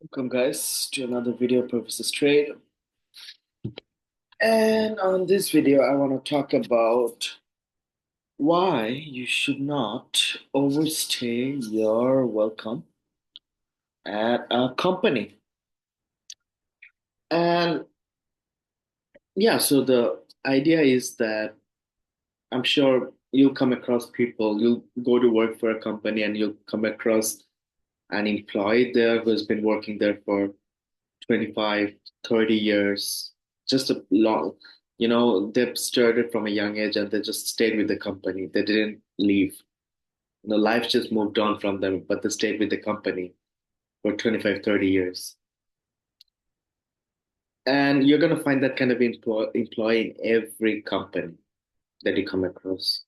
Welcome, guys, to another video of Professor Trade. And on this video, I want to talk about why you should not overstay your welcome at a company. And yeah, so the idea is that I'm sure you'll come across people, you'll go to work for a company and you'll come across an employee there who's been working there for 25, 30 years, just a long, they've started from a young age and they just stayed with the company. They didn't leave. Life just moved on from them, but they stayed with the company for 25, 30 years. And you're going to find that kind of employee in every company that you come across,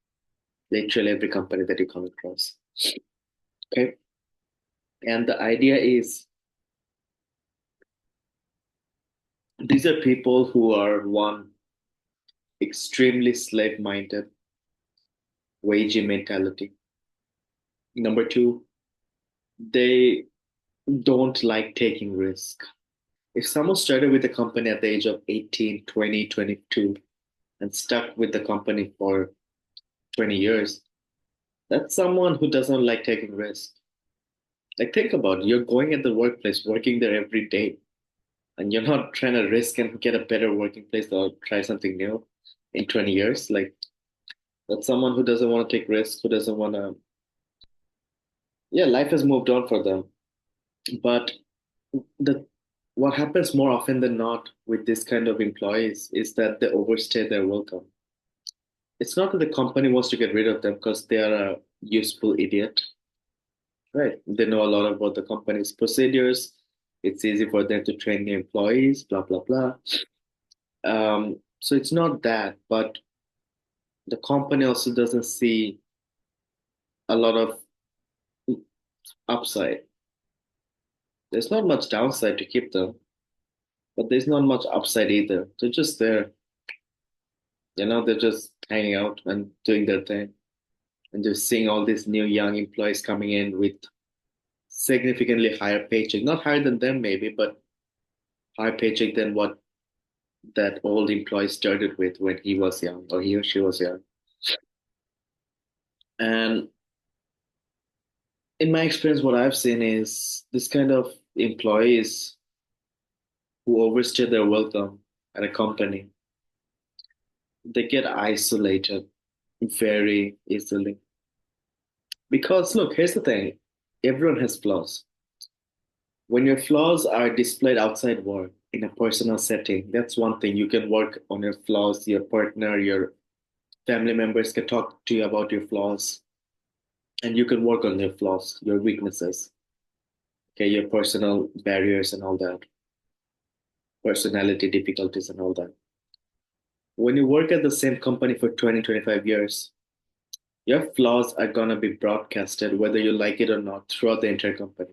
literally every company that you come across. Okay. And the idea is these are people who are one, extremely slave minded, wagey mentality. Number two, they don't like taking risk. If someone started with the company at the age of 18, 20, 22, and stuck with the company for 20 years, that's someone who doesn't like taking risk. Like, think about it. You're going at the workplace, working there every day, and you're not trying to risk and get a better working place or try something new in 20 years. Like, that's someone who doesn't want to take risks, who doesn't want to, yeah, life has moved on for them. But the what happens more often than not with this kind of employees is that they overstay their welcome. It's not that the company wants to get rid of them because they are a useful idiot, right? They know a lot about the company's procedures. It's easy for them to train new employees, blah blah blah. So it's not that, but the company also doesn't see a lot of upside. There's not much downside to keep them, but there's not much upside either. They're just there, they're just hanging out and doing their thing. And just seeing all these new young employees coming in with significantly higher paycheck, not higher than them maybe, but higher paycheck than what that old employee started with when he was young or he or she was young. And in my experience, what I've seen is this kind of employees who overstay their welcome at a company, they get isolated very easily. Because look, here's the thing, everyone has flaws. When your flaws are displayed outside work in a personal setting, that's one thing. You can work on your flaws, your partner, your family members can talk to you about your flaws, and you can work on your flaws, your weaknesses, okay, your personal barriers and all that, personality difficulties and all that. When you work at the same company for 20, 25 years, your flaws are going to be broadcasted, whether you like it or not, throughout the entire company.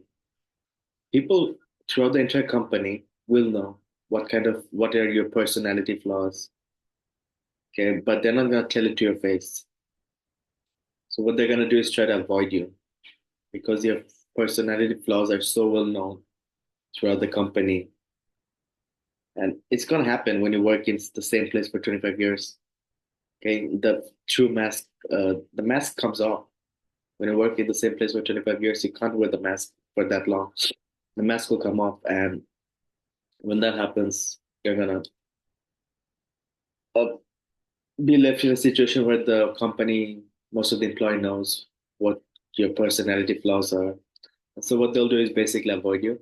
People throughout the entire company will know what are your personality flaws, okay, but they're not going to tell it to your face. So what they're going to do is try to avoid you because your personality flaws are so well known throughout the company. And it's going to happen when you work in the same place for 25 years. Okay, the true mask, the mask comes off. When you work in the same place for 25 years, you can't wear the mask for that long. The mask will come off. And when that happens, you're going to uh, be left in a situation where the company, most of the employee knows what your personality flaws are. And so what they'll do is basically avoid you.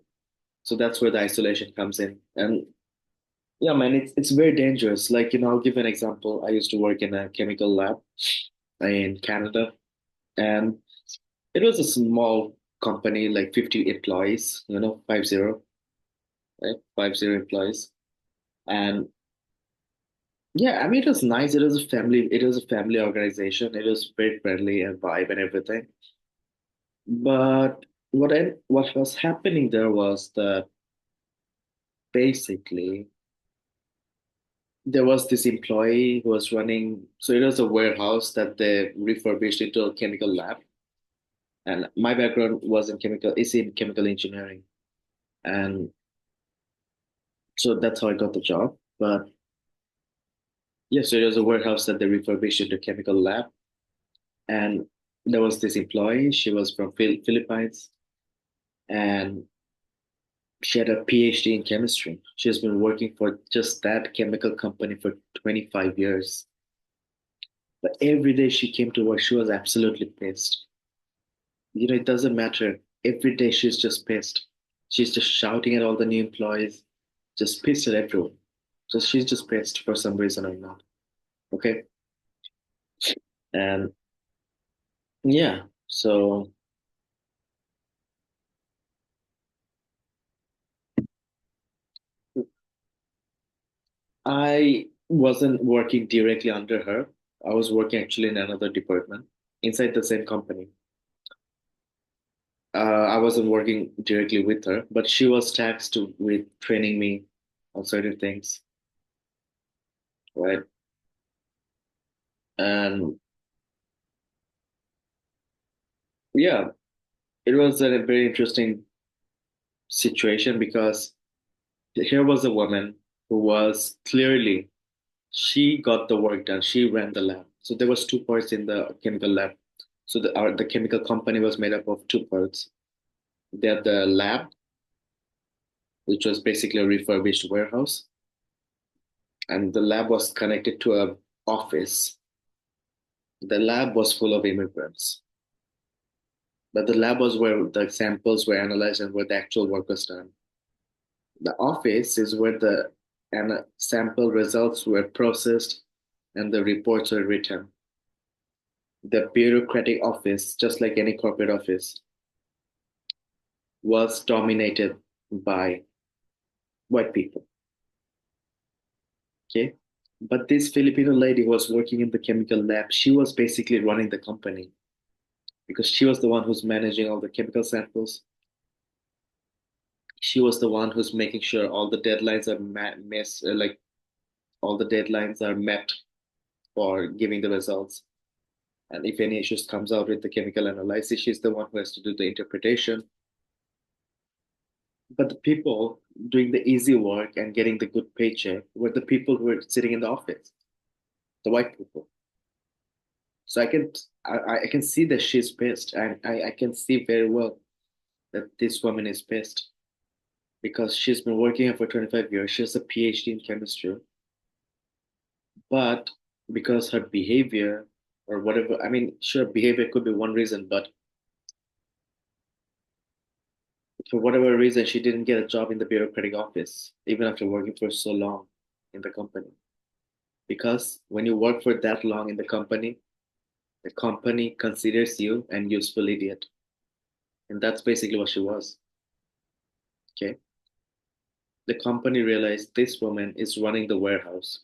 So that's where the isolation comes in. And yeah, man, it's very dangerous. Like, I'll give an example. I used to work in a chemical lab in Canada, and it was a small company, like 50 employees, 50, right? 50 employees. And yeah, I mean, it was nice. It was a family organization. It was very friendly and vibe and everything. But what was happening there was that basically there was this employee who was running, so it was a warehouse that they refurbished into a chemical lab. And my background was in chemical engineering. And so that's how I got the job. But yes, so it was a warehouse that they refurbished into a chemical lab. And there was this employee, she was from Philippines, and she had a PhD in chemistry. She has been working for just that chemical company for 25 years. But every day she came to work, she was absolutely pissed. It doesn't matter. Every day she's just pissed. She's just shouting at all the new employees, just pissed at everyone. So she's just pissed for some reason or not. Okay. And yeah, so I wasn't working directly under her. I was working actually in another department inside the same company. I wasn't working directly with her, but she was tasked with training me on certain things, right? And yeah, it was a very interesting situation because here was a woman who was clearly she got the work done. She ran the lab. So there was two parts in the chemical lab. So the chemical company was made up of two parts. They had the lab, which was basically a refurbished warehouse, and the lab was connected to a office. The lab was full of immigrants, but the lab was where the samples were analyzed and where the actual work was done. The office is where the sample results were processed and the reports were written. The bureaucratic office, just like any corporate office, was dominated by white people. Okay. But this Filipino lady who was working in the chemical lab, she was basically running the company because she was the one who's managing all the chemical samples. She was the one who's making sure all the deadlines are like all the deadlines are met for giving the results. And if any issues comes out with the chemical analysis, she's the one who has to do the interpretation. But the people doing the easy work and getting the good paycheck were the people who were sitting in the office, the white people. So I can see that she's pissed, and I can see very well that this woman is pissed because she's been working here for 25 years. She has a PhD in chemistry, but because her behavior or whatever, I mean, sure, behavior could be one reason, but for whatever reason, she didn't get a job in the bureaucratic office, even after working for so long in the company. Because when you work for that long in the company considers you an useful idiot. And that's basically what she was. Okay. The company realized this woman is running the warehouse.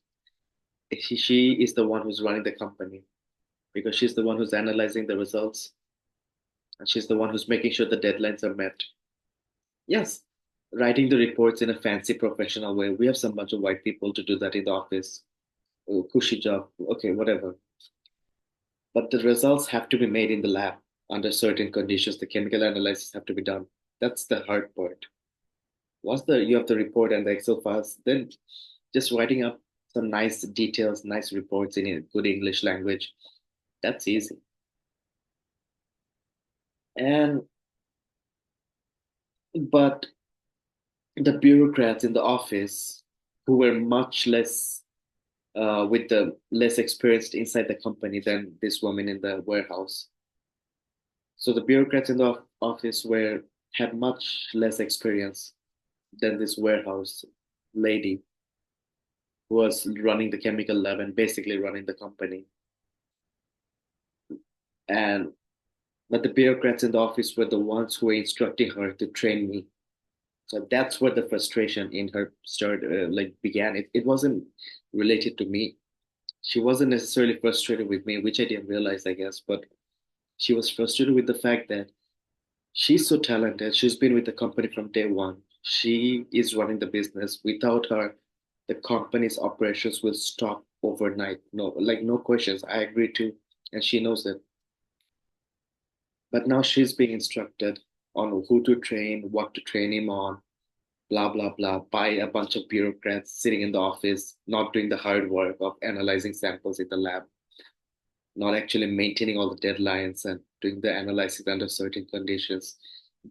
She is the one who's running the company because she's the one who's analyzing the results and she's the one who's making sure the deadlines are met. Yes, writing the reports in a fancy professional way. We have some bunch of white people to do that in the office. Oh, cushy job. Okay, whatever. But the results have to be made in the lab under certain conditions. The chemical analysis have to be done. That's the hard part. Once you have the report and the Excel files, then just writing up some nice details, nice reports in a good English language, that's easy. And but the bureaucrats in the office who were much less with the less experienced inside the company than this woman in the warehouse. So the bureaucrats in the office were had much less experience than this warehouse lady who was running the chemical lab and basically running the company. And but the bureaucrats in the office were the ones who were instructing her to train me. So that's where the frustration in her like began. It wasn't related to me. She wasn't necessarily frustrated with me, which I didn't realize, I guess, but she was frustrated with the fact that she's so talented. She's been with the company from day one. She is running the business. Without her, the company's operations will stop overnight. No, like no questions. I agree too, and she knows it. But now she's being instructed on who to train, what to train him on. blah, blah, blah, by a bunch of bureaucrats sitting in the office, not doing the hard work of analyzing samples in the lab, not actually maintaining all the deadlines and doing the analysis under certain conditions,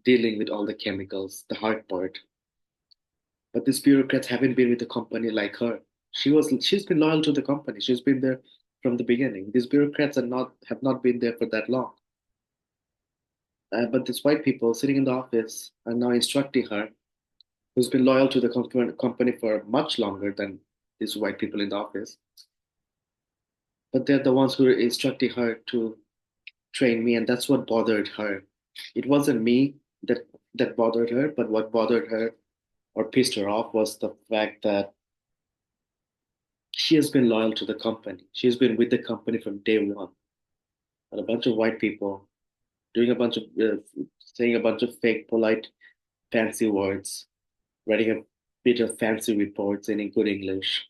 dealing with all the chemicals, the hard part. But these bureaucrats haven't been with the company like her. She's been loyal to the company. She's been there from the beginning. These bureaucrats have not been there for that long. But these white people sitting in the office are now instructing her, who's been loyal to the company for much longer than these white people in the office. But they're the ones who are instructing her to train me, and that's what bothered her. It wasn't me that bothered her, but what bothered her or pissed her off was the fact that she has been loyal to the company. She's been with the company from day one. And a bunch of white people doing a bunch of saying a bunch of fake, polite, fancy words, writing a bit of fancy reports in good English,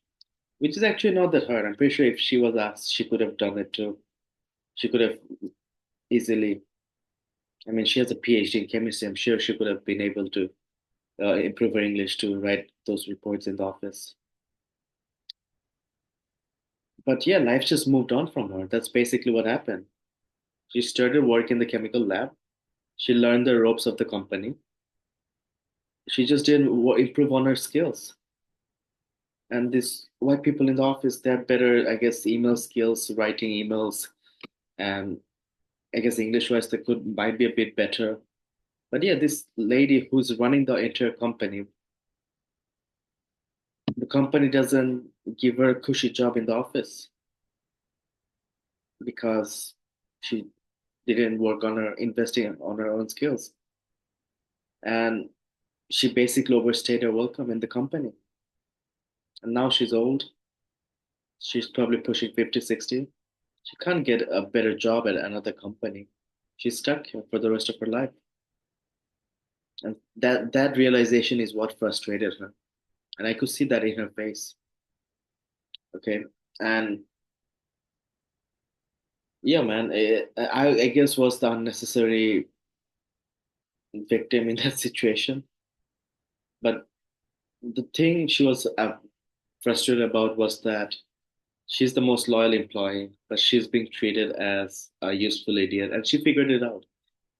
which is actually not that hard. I'm pretty sure if she was asked, she could have done it too. She could have easily. I mean, she has a PhD in chemistry. I'm sure she could have been able to improve her English to write those reports in the office. But yeah, life just moved on from her. That's basically what happened. She started work in the chemical lab. She learned the ropes of the company. She just didn't improve on her skills. And these white people in the office, they have better, I guess, email skills, writing emails, and I guess English wise they could might be a bit better. But yeah, this lady who's running the entire company, the company doesn't give her a cushy job in the office because she didn't work on her investing on her own skills. And she basically overstayed her welcome in the company. And now she's old. She's probably pushing 50, 60. She can't get a better job at another company. She's stuck here for the rest of her life. And that realization is what frustrated her. And I could see that in her face. Okay. And yeah, man, I guess was the unnecessary victim in that situation. But the thing she was frustrated about was that she's the most loyal employee, but she's being treated as a useful idiot. And she figured it out.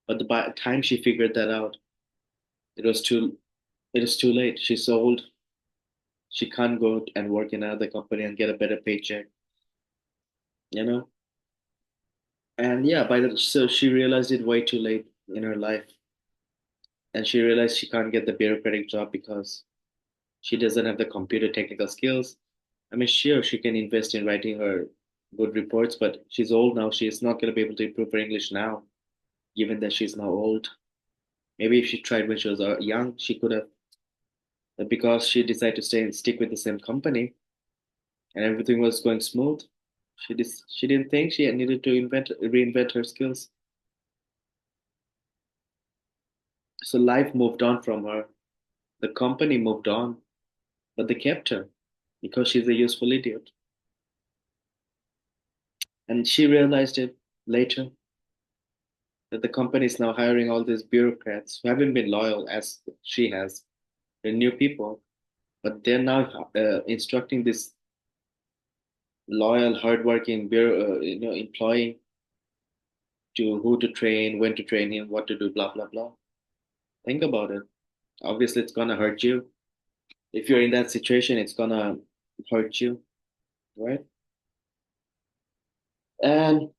But by the time she figured that out, it was too it was too late. She's old. She can't go and work in another company and get a better paycheck, you know? And yeah, so she realized it way too late in her life. And she realized she can't get the bureaucratic job because she doesn't have the computer technical skills. I mean, sure, she can invest in writing her good reports, but she's old now. She's not going to be able to improve her English now, given that she's now old. Maybe if she tried when she was young, she could have. But because she decided to stay and stick with the same company, and everything was going smooth, she didn't think she needed to reinvent her skills. So life moved on from her. The company moved on, but they kept her because she's a useful idiot. And she realized it later that the company is now hiring all these bureaucrats who haven't been loyal as she has. They're new people, but they're now instructing this loyal, hardworking employee to who to train, when to train him, what to do, blah blah blah. Think about it. Obviously, it's gonna hurt you. If you're in that situation, it's gonna hurt you, right? And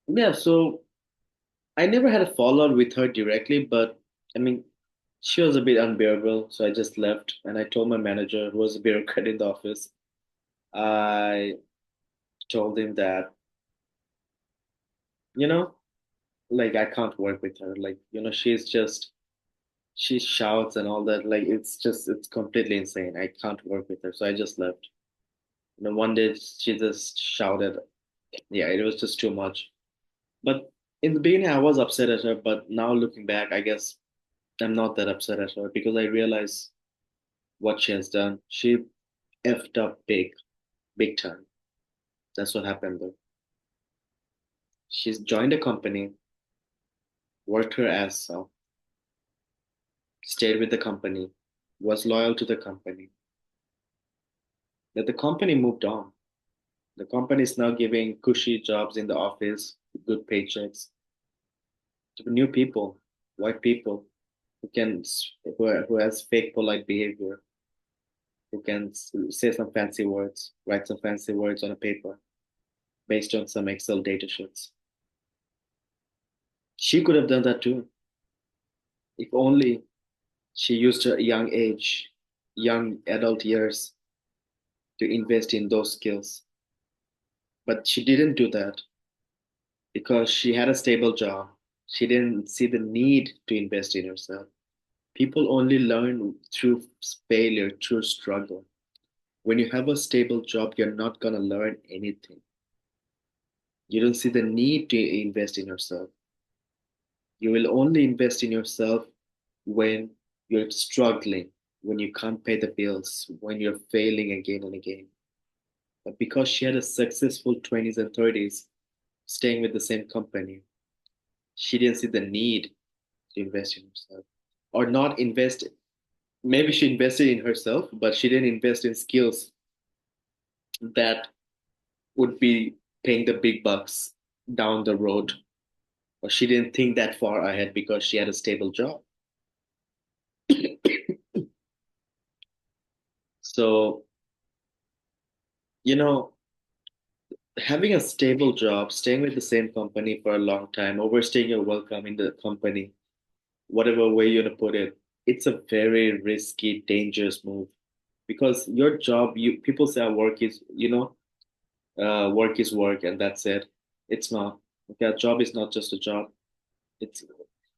yeah, so I never had a fallout with her directly, but I mean, she was a bit unbearable, so I just left and I told my manager, who was a bureaucrat in the office, I told him that, you know, like I can't work with her. Like, she shouts and all that. Like, it's completely insane. I can't work with her. So I just left. One day she just shouted. Yeah, it was just too much. But in the beginning, I was upset at her. But now looking back, I guess I'm not that upset at her because I realize what she has done. She effed up big, big time. That's what happened though. She's joined a company, worked her ass off, stayed with the company, was loyal to the company, that the company moved on. The company is now giving cushy jobs in the office, good paychecks to new people, white people who can who has fake polite behavior, who can say some fancy words, write some fancy words on a paper based on some Excel data sheets. She could have done that too, if only she used her young age, young adult years to invest in those skills. But she didn't do that because she had a stable job. She didn't see the need to invest in herself. People only learn through failure, through struggle. When you have a stable job, you're not going to learn anything. You don't see the need to invest in yourself. You will only invest in yourself when you're struggling, when you can't pay the bills, when you're failing again and again. But because she had a successful 20s and 30s staying with the same company, she didn't see the need to invest in herself or not invest. Maybe she invested in herself, but she didn't invest in skills that would be paying the big bucks down the road. Or she didn't think that far ahead because she had a stable job. So, you know, having a stable job, staying with the same company for a long time, overstaying your welcome in the company, whatever way you want to put it, it's a very risky, dangerous move because your job, you people say work is, work is work and that's it. It's not. Okay, a job is not just a job. It's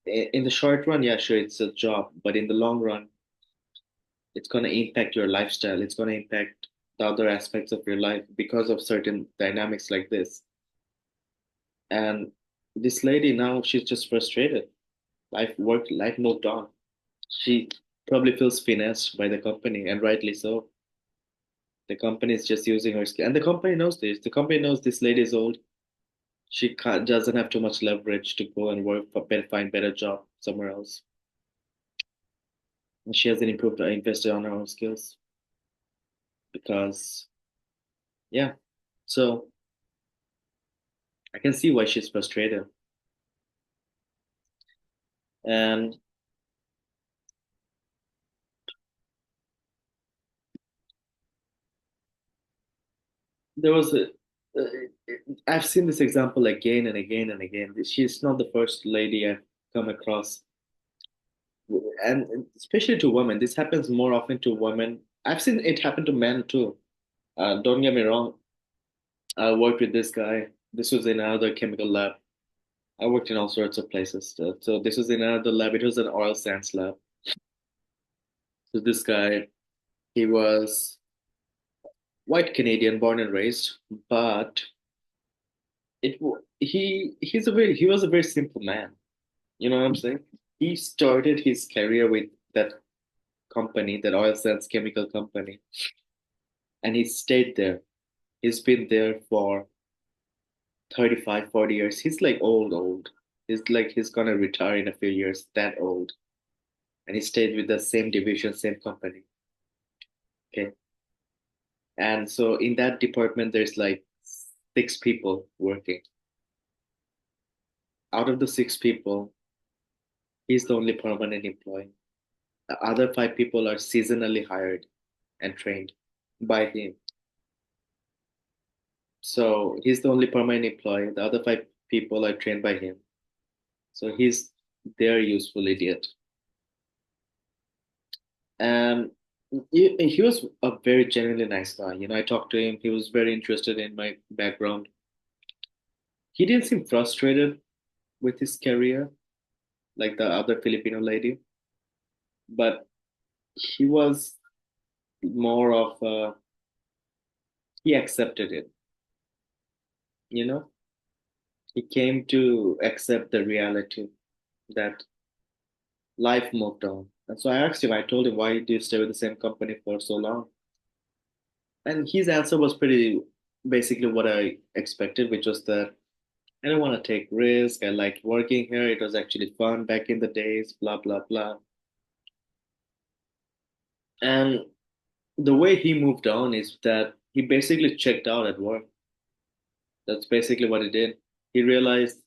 in the short run, yeah, sure, it's a job, but in the long run, it's going to impact your lifestyle. It's going to impact the other aspects of your life because of certain dynamics like this. And this lady now, she's just frustrated. Life moved on. She probably feels finessed by the company, and rightly so. The company is just using her skill, and the company knows this. The company knows this lady is old. She doesn't have too much leverage to go and work for better, find better job somewhere else. And she hasn't improved or invested on her own skills because, yeah. So I can see why she's frustrated. And there was a, uh, I've seen this example again and again and again. She's not the first lady I've come across, and especially to women. This happens more often to women. I've seen it happen to men too. Don't get me wrong. I worked with this guy. This was in another chemical lab. I worked in all sorts of places. So this was in another lab. It was an oil sands lab. So this guy, he was white Canadian, born and raised, but he was a very simple man. You know what I'm saying? He started his career with that company, that oil sands chemical company, and he stayed there. He's been there for 35, 40 years. He's like old. He's like he's gonna retire in a few years, that old. And he stayed with the same division, same company. Okay. And so in that department, there's like six people working. Out of the six people, he's the only permanent employee. The other five people are seasonally hired and trained by him. So he's the only permanent employee. The other five people are trained by him. So he's their useful idiot. And he was a very genuinely nice guy. I talked to him. He was very interested in my background. He didn't seem frustrated with his career like the other Filipino lady, but he was more of he accepted it. You know, he came to accept the reality that life moved on. And so I asked him, I told him, why do you stay with the same company for so long? And his answer was pretty basically what I expected, which was that I don't want to take risk. I liked working here. It was actually fun back in the days, blah, blah, blah. And the way he moved on is that he basically checked out at work. That's basically what he did. He realized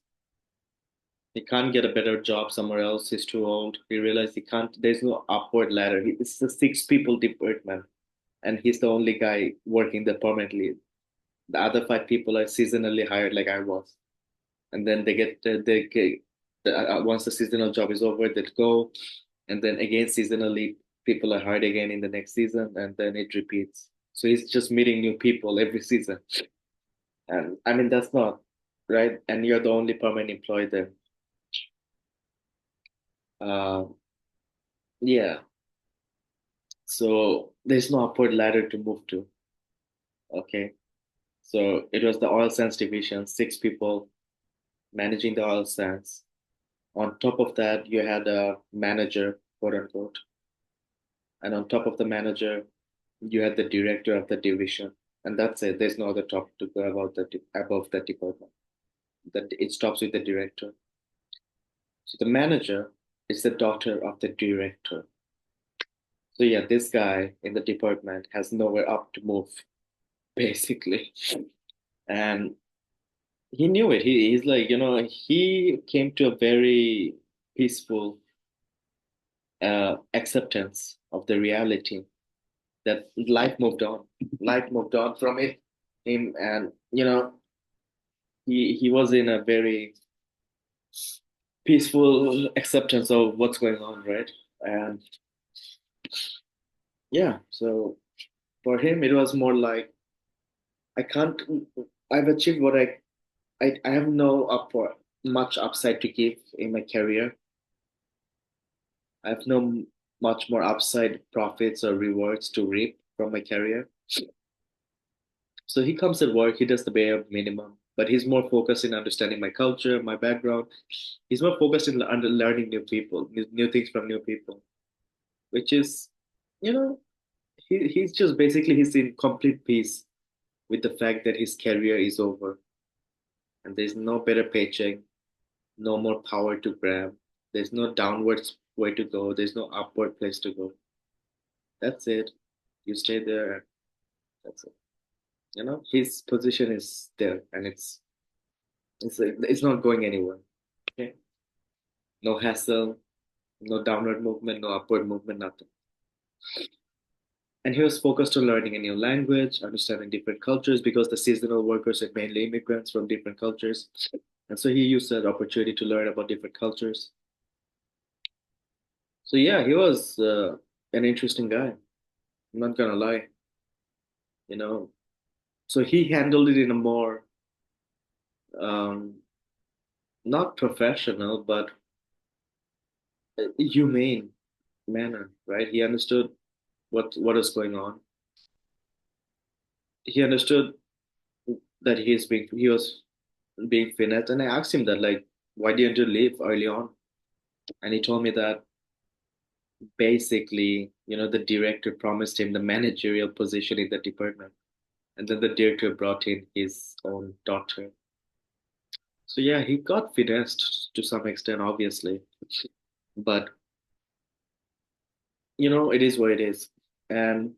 he can't get a better job somewhere else. He's too old. He realized he can't, there's no upward ladder. It's a six people department, and he's the only guy working there permanently. The other five people are seasonally hired, like I was. And then they get once the seasonal job is over, they go, and then again seasonally people are hired again in the next season, and then it repeats. So he's just meeting new people every season, and I mean that's not right. And you're the only permanent employee there. Uh, yeah. So there's no upward ladder to move to. Okay. So it was the oil sands division, six people managing the oil sands. On top of that, you had a manager, quote unquote. And on top of the manager, you had the director of the division. And that's it. There's no other top to go about above that department. That it stops with the director. So the manager is the daughter of the director. So yeah, this guy in the department has nowhere up to move, basically. And he knew it. He's like, he came to a very peaceful acceptance of the reality that life moved on. Life moved on from him, and he was in a very peaceful acceptance of what's going on, right? And yeah, so for him, it was more like I can't. I've achieved what I have no much upside to give in my career. I have no much more upside profits or rewards to reap from my career. So he comes at work, he does the bare minimum, but he's more focused in understanding my culture, my background. He's more focused in learning new people, new things from new people, which is, you know, he's just basically he's in complete peace with the fact that his career is over and there's no better paycheck, no more power to grab, there's no downwards way to go, there's no upward place to go. That's it. You stay there. That's it. His position is there, and it's not going anywhere. Okay, no hassle, no downward movement, no upward movement, nothing. And he was focused on learning a new language, understanding different cultures because the seasonal workers are mainly immigrants from different cultures. And so he used that opportunity to learn about different cultures. So yeah, he was an interesting guy. I'm not gonna lie, you know. So he handled it in a more um, not professional, but humane manner, right? He understood what is going on. He understood that he was being finessed, and I asked him that like, why didn't you leave early on? And he told me that basically, the director promised him the managerial position in the department, and then the director brought in his own daughter. So yeah, he got finessed to some extent, obviously, but it is what it is, and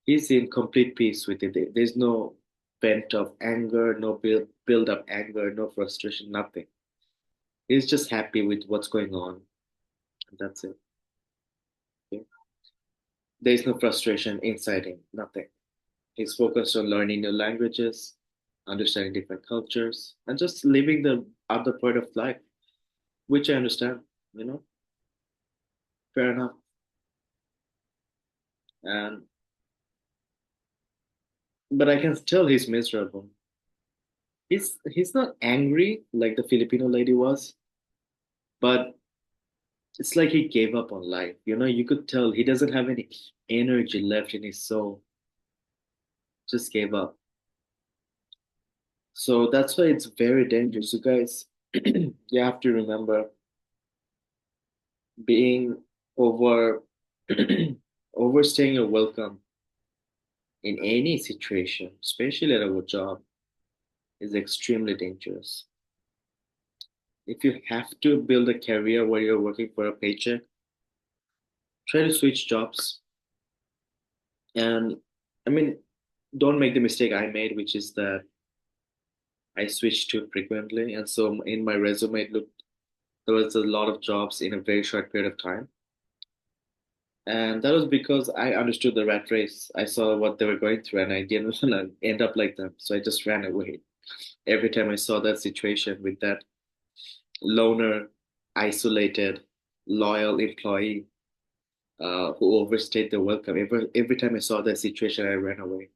he's in complete peace with it. There's no vent of anger, no build up anger, no frustration, nothing. He's just happy with what's going on. And that's it. Okay? There's no frustration inside him, nothing. He's focused on learning new languages, understanding different cultures, and just living the other part of life, which I understand, you know, fair enough. And but I can tell he's miserable. He's not angry like the Filipino lady was, but it's like he gave up on life. You could tell he doesn't have any energy left in his soul. Just gave up. So that's why it's very dangerous. You guys, you have to remember being over overstaying your welcome in any situation, especially at a job, is extremely dangerous. If you have to build a career where you're working for a paycheck, try to switch jobs. And I mean, don't make the mistake I made, which is that I switched too frequently. And so in my resume, it looked there was a lot of jobs in a very short period of time. And that was because I understood the rat race. I saw what they were going through and I didn't want to end up like them. So I just ran away. Every time I saw that situation with that loner, isolated, loyal employee who overstayed their welcome, every time I saw that situation, I ran away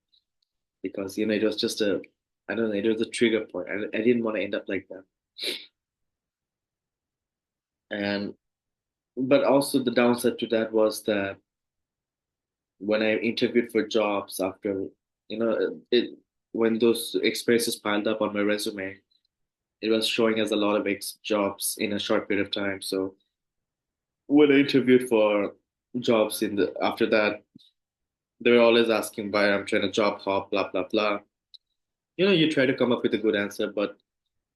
because, it was just I don't know, it was a trigger point. I didn't want to end up like that. And, but also the downside to that was that when I interviewed for jobs after, when those experiences piled up on my resume, it was showing as a lot of jobs in a short period of time. So when I interviewed for jobs in the after that, they were always asking why I'm trying to job hop, blah blah blah. You try to come up with a good answer, but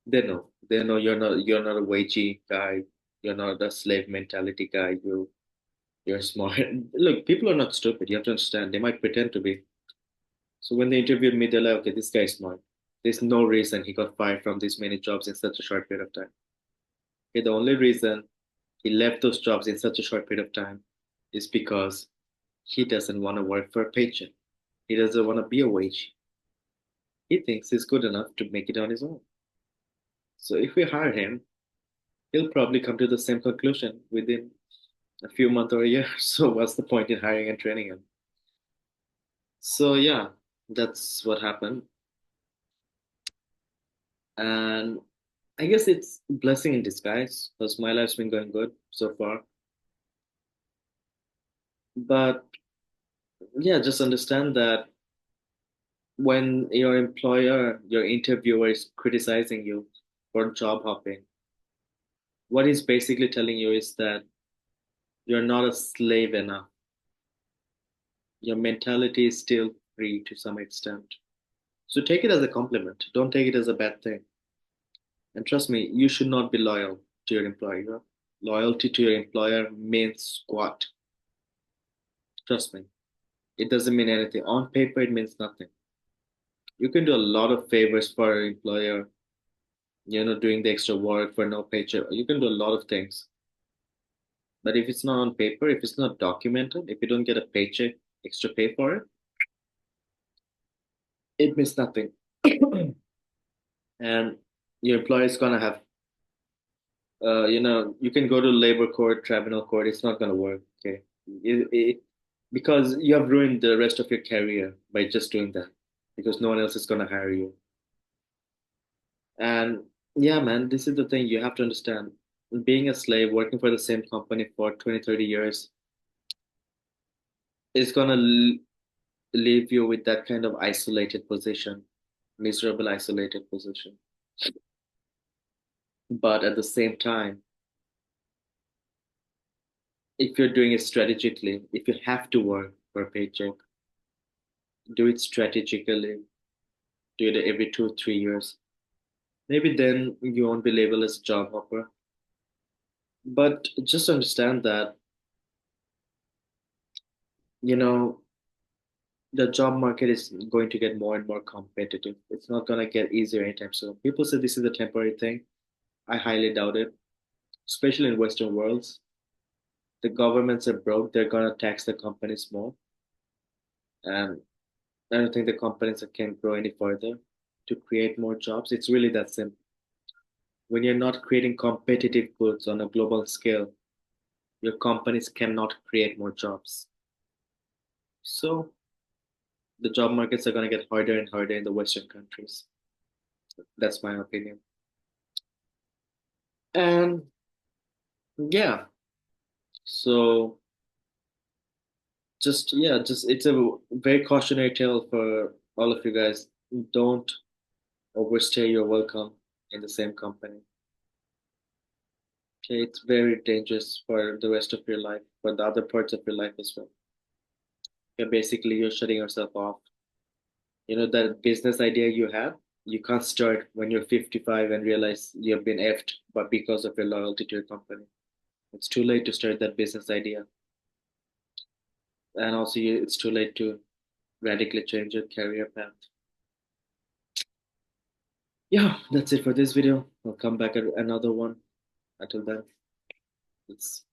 they know you're not a wagey guy, you're not a slave mentality guy. You're smart. Look, people are not stupid. You have to understand. They might pretend to be. So when they interviewed me, they're like, okay, this guy's smart. There's no reason he got fired from this many jobs in such a short period of time. Okay, the only reason he left those jobs in such a short period of time is because he doesn't want to work for a paycheck. He doesn't want to be a wage. He thinks he's good enough to make it on his own. So if we hire him, he'll probably come to the same conclusion within a few months or a year. So what's the point in hiring and training him? So yeah, that's what happened. And I guess it's a blessing in disguise because my life's been going good so far. But yeah, just understand that when your employer, your interviewer is criticizing you for job hopping, what he's basically telling you is that you're not a slave enough. Your mentality is still free to some extent. So take it as a compliment. Don't take it as a bad thing. And trust me, you should not be loyal to your employer. Loyalty to your employer means squat. Trust me. It doesn't mean anything. On paper, it means nothing. You can do a lot of favors for your employer, doing the extra work for no paycheck. You can do a lot of things. But if it's not on paper, if it's not documented, if you don't get a paycheck, extra pay for it, it means nothing. And your employer is gonna have, you can go to labor court, tribunal court. It's not gonna work. Okay, because you have ruined the rest of your career by just doing that. Because no one else is gonna hire you. And yeah, man, this is the thing you have to understand. Being a slave, working for the same company for 20, 30 years is gonna leave you with that kind of isolated position, miserable, isolated position. But at the same time, if you're doing it strategically, if you have to work for a paycheck, do it strategically, do it every 2, 3 years. Maybe then you won't be labeled as a job hopper. But just understand that, you know, the job market is going to get more and more competitive. It's not going to get easier anytime soon. People say this is a temporary thing. I highly doubt it, especially in Western worlds. The governments are broke. They're going to tax the companies more. And I don't think the companies can grow any further to create more jobs. It's really that simple. When you're not creating competitive goods on a global scale, your companies cannot create more jobs. So the job markets are going to get harder and harder in the Western countries. That's my opinion. And yeah, so just it's a very cautionary tale for all of you guys. Don't overstay your welcome in the same company. Okay, it's very dangerous for the rest of your life, for the other parts of your life as well. Basically you're shutting yourself off. That business idea you have, you can't start when you're 55 and realize you've been effed, but because of your loyalty to your company. It's too late to start that business idea. And also it's too late to radically change your career path. Yeah, that's it for this video. I'll come back at another one. Until then, it's